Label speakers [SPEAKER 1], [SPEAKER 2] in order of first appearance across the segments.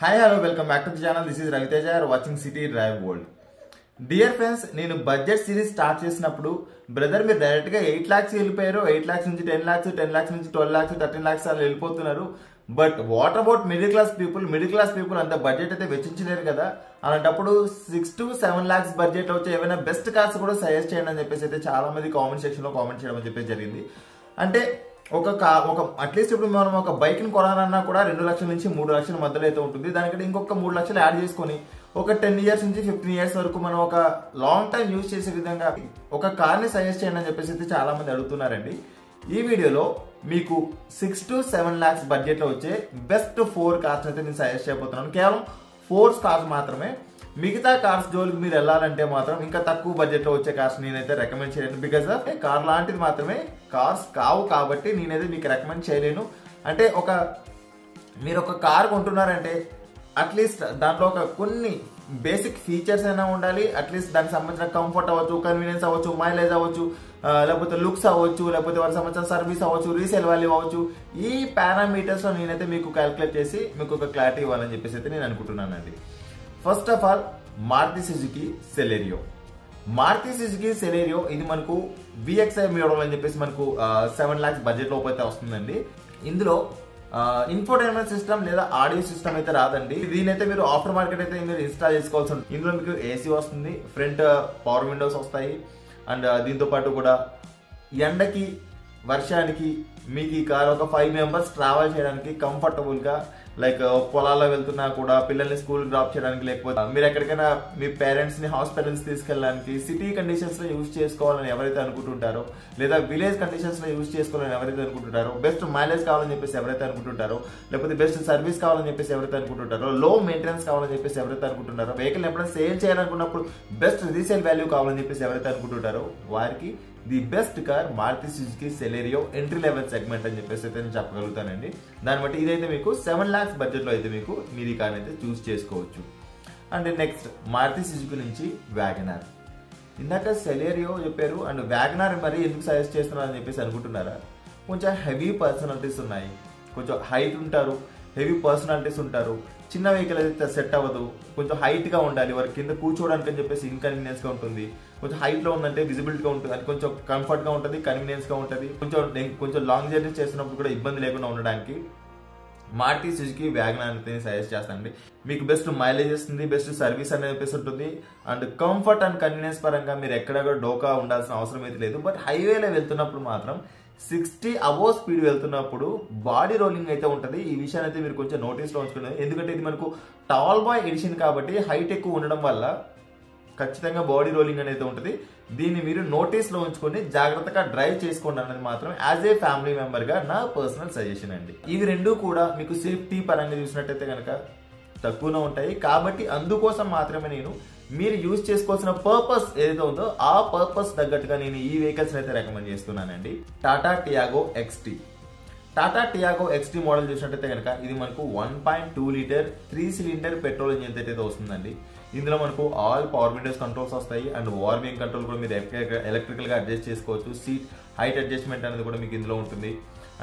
[SPEAKER 1] Hi hello welcome back to the channel. This is Ravi Teja. Are watching city drive world. Dear friends, నేను budget series start చేసినప్పుడు brother మీరు direct గా 8 lakhs వెళ్ళిపోయారు, 8 lakhs నుంచి 10 lakhs, 10 lakhs నుంచి 12 lakhs, 13 lakhs అలా వెళ్ళిపోతున్నారు. But what about middle class people అంత బడ్జెట్ అయితే వెచ్చించలేరు కదా. అలాంటప్పుడు 6 to 7 lakhs బడ్జెట్ వచ్చే ఏమైనా బెస్ట్ కార్స్ కూడా సజెస్ట్ చేయండి అని చెప్పేసి అయితే చాలా మంది కామెంట్ సెక్షన్ లో కామెంట్ చేయడం అని చెప్పేసి జరిగింది. అంటే ఒక అట్లీస్ట్ ఇప్పుడు మనం ఒక బైక్ ని కొనాలన్నా కూడా 2 లక్షల నుంచి 3 లక్షల మధ్యలో అయితే ఉంటుంది. దానికంటే ఇంకొక 3 లక్షలు యాడ్ చేసుకొని ఒక 10 years నుంచి 15 years వరకు మనం ఒక లాంగ్ టైం యూజ్ చేసే విధంగా ఒక కార్ ని సజెస్ట్ చేయండి అని చెప్పేసి అయితే చాలా మంది అడుగుతున్నారండి. ఈ వీడియోలో మీకు 6 to 7 lakhs బడ్జెట్ లో వచ్చే బెస్ట్ 4 కార్స్ అయితే నేను సజెస్ట్ చేయబోతున్నాను. కేవలం 4 కార్స్ మాత్రమే. మిగతా కార్స్ జోలికి మీరు వెళ్ళాలంటే మాత్రం ఇంకా తక్కువ బడ్జెట్ లో వచ్చే కార్స్ నేనైతే రికమెండ్ చేయలేను. బికాస్ ఆఫ్ కార్ లాంటిది మాత్రమే, కార్స్ కావు కాబట్టి నేనైతే మీకు రికమెండ్ చేయలేను. అంటే మీరు ఒక కార్ కొంటున్నారంటే అట్లీస్ట్ దాంట్లో ఒక కొన్ని బేసిక్ ఫీచర్స్ అయినా ఉండాలి. అట్లీస్ట్ దానికి సంబంధించిన కంఫర్ట్ అవ్వచ్చు, కన్వీనియన్స్ అవ్వచ్చు, మైలేజ్ అవ్వచ్చు, లేకపోతే లుక్స్ అవ్వచ్చు, లేకపోతే వారికి సంబంధించిన సర్వీస్ అవ్వచ్చు, రీసేల్ వాల్యూ అవ్వచ్చు. ఈ పారామీటర్స్ లో నేనైతే మీకు క్యాల్కులేట్ చేసి మీకు ఒక క్లారిటీ ఇవ్వాలని చెప్పేసి అయితే నేను అనుకుంటున్నానండి. First of all Maruti Suzuki Celerio ఇది మనకు VXI మోడల్ అని చెప్పేసి మనకు 7 lakhs బడ్జెట్ లోపు అయితే వస్తుందండి. ఇందులో ఇన్ఫోటైన్మెంట్ సిస్టమ్ లేదా ఆడియో సిస్టమ్ అయితే రాదండి. దీనైతే మీరు ఆఫ్టర్ మార్కెట్ అయితే మీరు ఇన్స్టాల్ చేసుకోవాల్సి ఉంటుంది. ఇందులో మీకు ఏసీ వస్తుంది, ఫ్రంట్ పవర్ విండోస్ వస్తాయి. అండ్ దీంతో పాటు కూడా ఎండకి వర్షానికి మీకు ఈ కార్ ఒక 5 members ట్రావెల్ చేయడానికి కంఫర్టబుల్ గా, లైక్ పొలాల్లో వెళ్తున్నా కూడా పిల్లల్ని స్కూల్ డ్రాప్ చేయడానికి, లేకపోతే మీరు ఎక్కడికైనా మీ పేరెంట్స్ ని హాస్పిటల్స్ తీసుకెళ్ళడానికి, సిటీ కండిషన్స్ లో యూజ్ చేసుకోవాలని ఎవరైతే అనుకుంటుంటారో, లేదా విలేజ్ కండిషన్స్ లో యూజ్ చేసుకోవాలని ఎవరైతే అనుకుంటుంటారో, బెస్ట్ మైలేజ్ కావాలని చెప్పేసి ఎవరైతే అనుకుంటుంటారో, లేకపోతే బెస్ట్ సర్వీస్ కావాలని చెప్పేసి ఎవరైతే అనుకుంటుంటారో, లో మెయింటెనెన్స్ కావాలని చెప్పేసి ఎవరైతే అనుకుంటుంటారో, వెహికల్ ఎప్పుడైనా సేల్ చేయాలనుకున్నప్పుడు బెస్ట్ రీసేల్ వాల్యూ కావాలని చెప్పేసి ఎవరైతే అనుకుంటుంటారో వారికి the best car Maruti Suzuki Celerio entry level segment అని చెప్పేసి అయితే నేను చెప్పగలుగుతానండి. దాన్ని బట్టి ఇదైతే మీకు 7 lakhs బడ్జెట్ లో అయితే మీకు మీరు ఈ కార్ అయితే చూస్ చేసుకోవచ్చు. అండ్ నెక్స్ట్ మారుతి సుజుకి నుంచి వ్యాగనార్. ఇందాక సెలెరియో చెప్పారు అండ్ వ్యాగనార్ మరి ఎందుకు సజెస్ట్ చేస్తున్నారని చెప్పేసి అనుకుంటున్నారా? కొంచెం హెవీ పర్సనాలిటీస్ ఉన్నాయి, కొంచెం హైట్ ఉంటారు, హెవీ పర్సనాలిటీస్ ఉంటారు. చిన్న వెహికల్ అయితే సెట్ అవ్వదు, కొంచెం హైట్ గా ఉండాలి, వారి కింద కూర్చోవడానికి అని చెప్పేసి ఇన్కన్వీనియన్స్ గా ఉంటుంది. కొంచెం హైట్ లో ఉందంటే విజిబిలిటీ గా ఉంటుంది, అది కొంచెం కంఫర్ట్ గా ఉంటుంది, కన్వీనియన్స్ గా ఉంటుంది. కొంచెం లాంగ్ జర్నీ చేస్తున్నప్పుడు కూడా ఇబ్బంది లేకుండా ఉండడానికి మారుతి సుజుకి వ్యాగనార్ అయితే సజెస్ట్ చేస్తానండి. మీకు బెస్ట్ మైలేజ్ ఇస్తుంది, బెస్ట్ సర్వీస్ అనేది చెప్పేసి ఉంటుంది. అండ్ కంఫర్ట్ అండ్ కన్వీనియన్స్ పరంగా మీరు ఎక్కడ డోకా ఉండాల్సిన అవసరం అయితే లేదు. బట్ హైవేలో వెళ్తున్నప్పుడు మాత్రం 60 above స్పీడ్ వెళ్తున్నప్పుడు బాడీ రోలింగ్ అయితే ఉంటుంది. ఈ విషయాన్ని అయితే మీరు కొంచెం నోటీస్ లో ఉంచుకునేది. ఎందుకంటే ఇది మనకు టాల్ బాయ్ ఎడిషన్ కాబట్టి హైట్ ఎక్కువ ఉండడం వల్ల ఖచ్చితంగా బాడీ రోలింగ్ అనేది ఉంటుంది. దీన్ని మీరు నోటీస్ లో ఉంచుకొని జాగ్రత్తగా డ్రైవ్ చేసుకోండి అనేది మాత్రం యాజ్ ఏ ఫ్యామిలీ మెంబర్ గా నా పర్సనల్ సజెషన్ అండి. ఇవి రెండు కూడా మీకు సేఫ్టీ పరంగా చూసినట్టయితే కనుక తక్కువలో ఉంటాయి. కాబట్టి అందుకోసం మాత్రమే నేను మీరు యూజ్ చేసుకోవాల్సిన పర్పస్ ఏదైతే ఉందో ఆ పర్పస్ తగ్గట్టుగా నేను ఈ వెహికల్స్ అయితే రికమెండ్ చేస్తున్నానండి. టాటా టియాగో XT మోడల్ చూసినట్టయితే కనుక ఇది మనకు 1.2 liter 3 cylinder పెట్రోల్ ఇంజిన్ అయితే వస్తుందండి. ఇందులో మనకు ఆల్ పవర్ విండోస్ కంట్రోల్స్ వస్తాయి అండ్ వార్మింగ్ కంట్రోల్ కూడా మీరు ఎలక్ట్రికల్ గా అడ్జస్ట్ చేసుకోవచ్చు. సీట్ హైట్ అడ్జస్ట్మెంట్ అనేది కూడా మీకు ఇందులో ఉంటుంది.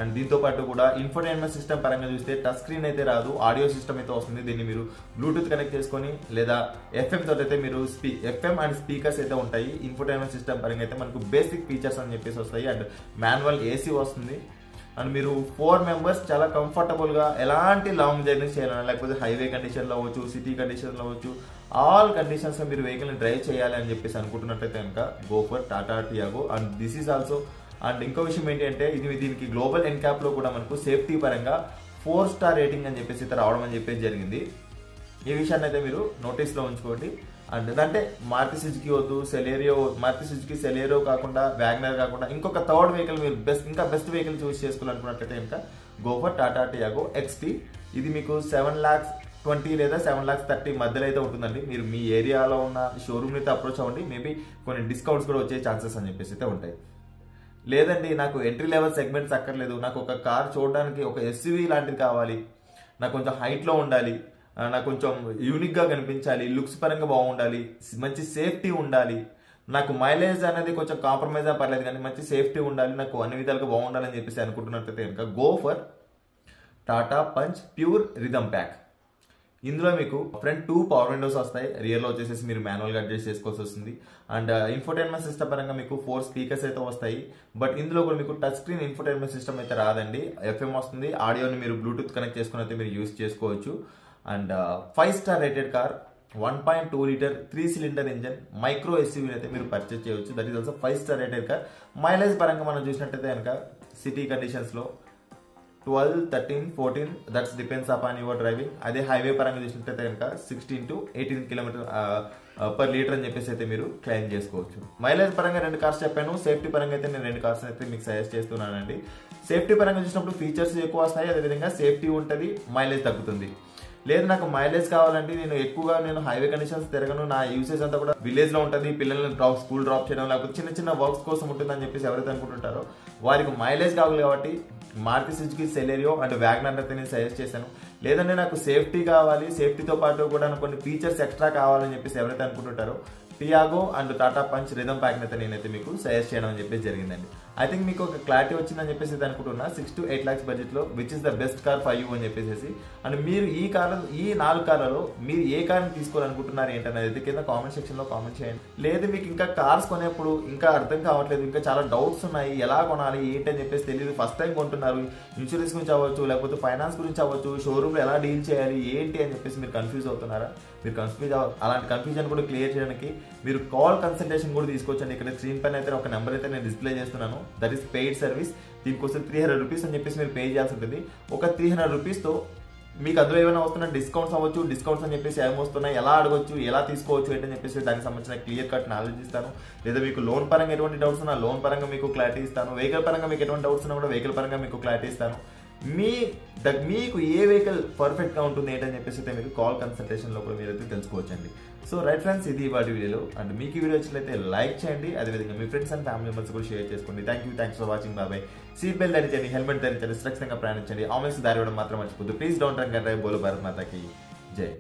[SPEAKER 1] అండ్ దీంతో పాటు కూడా ఇన్ఫోటైన్మెంట్ సిస్టమ్ పరంగా చూస్తే టచ్ స్క్రీన్ అయితే రాదు, ఆడియో సిస్టమ్ అయితే వస్తుంది. దీన్ని మీరు బ్లూటూత్ కనెక్ట్ చేసుకొని లేదా FM తోటి అయితే మీరు FM అండ్ స్పీకర్స్ అయితే ఉంటాయి. ఇన్ఫోటైన్మెంట్ సిస్టమ్ పరంగా అయితే మనకు బేసిక్ ఫీచర్స్ అని చెప్పేసి వస్తాయి. అండ్ మాన్యువల్ AC వస్తుంది. అండ్ మీరు 4 members చాలా కంఫర్టబుల్ గా ఎలాంటి లాంగ్ జర్నీ చేయాలన్నా, లేకపోతే హైవే కండిషన్ లో అవ్వచ్చు, సిటీ కండిషన్ లో అవ్వచ్చు, ఆల్ కండిషన్స్ లో మీరు వెహికల్ ని డ్రైవ్ చేయాలి అని చెప్పేసి అనుకుంటున్నట్టయితే కనుక go for Tata Tiago. And this is also and ఇంకో విషయం ఏంటి అంటే దీనికి గ్లోబల్ ఎన్క్యాప్ లో కూడా మనకు సేఫ్టీ పరంగా 4 star రేటింగ్ అని చెప్పేసి అయితే రావడం అని చెప్పేసి జరిగింది. ఈ విషయాన్ని అయితే మీరు నోటీస్ లో ఉంచుకోండి. అండ్ అంటే మారుతి సుజుకి వద్దు, మారుతి సుజుకి సెలెరియో కాకుండా, వ్యాగనార్ కాకుండా ఇంకొక థర్డ్ వెహికల్ మీరు బెస్ట్ వెహికల్ చూస్ చేసుకోవాలనుకున్నట్లయితే కనుక go for Tata Tiago XT. ఇది మీకు 7,20,000 లేదా 7,30,000 మధ్యలో అయితే ఉంటుందండి. మీరు మీ ఏరియాలో ఉన్న షోరూమ్ అయితే అప్రోచ్ అవ్వండి, మేబీ కొన్ని డిస్కౌంట్స్ కూడా వచ్చే ఛాన్సెస్ అని చెప్పేసి అయితే ఉంటాయి. లేదండి నాకు ఎంట్రీ లెవెల్ సెగ్మెంట్స్ అక్కర్లేదు, నాకు ఒక కార్ చూడడానికి ఒక SUV లాంటిది కావాలి, నాకు కొంచెం హైట్ లో ఉండాలి, నాకు కొంచెం యూనిక్ గా కనిపించాలి, లుక్స్ పరంగా బాగుండాలి, మంచి సేఫ్టీ ఉండాలి, నాకు మైలేజ్ అనేది కొంచెం కాంప్రమైజ్ పర్లేదు కానీ మంచి సేఫ్టీ ఉండాలి, నాకు అన్ని విధాలుగా బాగుండాలని చెప్పేసి అనుకుంటున్నట్లయితే కనుక go for Tata punch pure rhythm pack. ఇందులో మీకు ఫ్రంట్ 2 పవర్ విండోస్ వస్తాయి, రియర్ లో వచ్చేసి మీరు మాన్యువల్ గా అడ్జస్ట్ చేసుకోవాల్సి వస్తుంది. అండ్ ఇన్ఫోటైన్మెంట్ సిస్టమ్ పరంగా మీకు 4 స్పీకర్స్ అయితే వస్తాయి. బట్ ఇందులో కూడా మీకు టచ్ స్క్రీన్ ఇన్ఫోటైన్మెంట్ సిస్టమ్ అయితే రాదండి. FM వస్తుంది, ఆడియోని మీరు బ్లూటూత్ కనెక్ట్ చేసుకుని అయితే మీరు యూస్ చేసుకోవచ్చు. And 5 star rated car, 1.2 litre 3 cylinder engine micro SUV అయితే మీరు పర్చేస్ చేయవచ్చు. That is also 5 star rated car. Mileage పరంగా మనం చూసినట్టయితే కనుక సిటీ కండిషన్స్ లో 12, 13, 14 that's depends upon your driving. అదే హైవే పరంగా చూసినట్టయితే కనుక 16 to 18 కిలోమీటర్ పర్ లీటర్ అని చెప్పేసి అయితే మీరు క్లెయిమ్ చేసుకోవచ్చు. మైలేజ్ పరంగా 2 కార్స్ చెప్పాను, సేఫ్టీ పరంగా అయితే నేను 2 కార్స్ అయితే మీకు సజెస్ట్ చేస్తున్నానండి. సేఫ్టీ పరంగా చూసినప్పుడు ఫీచర్స్ ఎక్కువ వస్తాయి, అదేవిధంగా సేఫ్టీ ఉంటుంది, మైలేజ్ తగ్గుతుంది. లేదు నాకు మైలేజ్ కావాలంటే నేను హైవే కండిషన్స్ తిరగను, నా యూసేజ్ అంతా కూడా విలేజ్ లో ఉంటుంది, పిల్లల్ని స్కూల్ డ్రాప్ చేయడం లేకపోతే చిన్న చిన్న వర్క్స్ కోసం ఉంటుందని చెప్పేసి ఎవరైతే అనుకుంటుంటారో వారికి మైలేజ్ కావాలి కాబట్టి Maruti Suzuki Celerio and Wagon R అయితే నేను సజెస్ట్ చేశాను. లేదంటే నాకు సేఫ్టీ కావాలి, సేఫ్టీతో పాటు కూడా కొన్ని ఫీచర్స్ ఎక్స్ట్రా కావాలని చెప్పేసి ఎవరైతే అనుకుంటుంటారో Tiago and Tata Punch Rhythm pack అయితే నేనైతే మీకు సజెస్ట్ చేయడం అని చెప్పేసి జరిగిందండి. ఐ థింక్ మీకు ఒక క్లారిటీ వచ్చిందని చెప్పేసి అనుకుంటున్నా. 6 to 8 lakhs బడ్జెట్ లో which is the best car for you అని చెప్పేసి. అండ్ మీరు ఈ 4 కార్లలో మీరు ఏ కార్ని తీసుకోవాలనుకుంటున్నారు ఏంటనేది అయితే కింద కామెంట్ సెక్షన్ లో కామెంట్ చేయండి. లేదు మీకు ఇంకా కార్స్ కొనేప్పుడు ఇంకా అర్థం కావట్లేదు, ఇంకా చాలా డౌట్స్ ఉన్నాయి, ఎలా కొనాలి ఏంటి అని చెప్పేసి తెలియదు, ఫస్ట్ టైం కొంటున్నారు, ఇన్సూరెన్స్ గురించి అవ్వచ్చు లేకపోతే ఫైనాన్స్ గురించి అవ్వచ్చు, షోరూమ్ లో ఎలా డీల్ చేయాలి ఏంటి అని చెప్పేసి మీరు కన్ఫ్యూజ్ అవుతున్నారా? మీరు అలాంటి కన్ఫ్యూజన్ కూడా క్లియర్ చేయడానికి మీరు కాల్ కన్సల్టేషన్ కూడా తీసుకోవచ్చండి. ఇక్కడ స్క్రీన్ పైన అయితే ఒక నెంబర్ అయితే నేను డిస్ప్లే చేస్తున్నాను, దట్ ఈస్ పెయిడ్ సర్వీస్. దీనికోసం 300 రూపీస్ అని చెప్పేసి మీరు పే చేయాల్సి ఉంటుంది. ఒక 300 రూపీస్తో మీకు అందులో ఏమైనా వస్తున్నా డిస్కౌంట్స్ అవ్వచ్చు, డిస్కౌంట్స్ అని చెప్పేసి ఏమి వస్తున్నాయి, ఎలా అడగొచ్చు, ఎలా తీసుకోవచ్చు ఏంటని చెప్పేసి దానికి సంబంధించిన క్లియర్ కట్ నాలెడ్జ్ ఇస్తాను. లేదా మీకు లోన్ పరంగా ఎటువంటి డౌట్స్ ఉన్నా లోన్ పరంగా మీకు క్లారిటీ ఇస్తాను. వెహికల్ పరంగా మీకు ఎటువంటి డౌట్స్ ఉన్నా కూడా వెహికల్ పరంగా మీకు క్లారిటీ ఇస్తాను. మీకు ఏ వెహికల్ పర్ఫెక్ట్ గా ఉంటుంది ఏంటని చెప్పేసి అయితే మీరు కాల్ కన్సల్టేషన్ లో కూడా మీరైతే తెలుసుకోవచ్చండి. సో రైట్ ఫ్రెండ్స్, ఇది వాటి వీడియోలో. అండ్ మీకు ఈ వీడియో వచ్చినట్లయితే లైక్ చేయండి, అదేవిధంగా మీ ఫ్రెండ్స్ అండ్ ఫ్యామిలీ మెంబర్స్ కూడా షేర్ చేసుకోండి. Thanks for watching. Bye bye. Seat belt ధరించండి, హెల్మెట్ ధరించండి, సురక్షితంగా ప్రయాణించండి, ఆమెన్స్ దారి ఇవ్వడం మాత్రం మర్చిపోద్దు. Please don't drink and drive. బోలో భారత్ మాతాకి జై.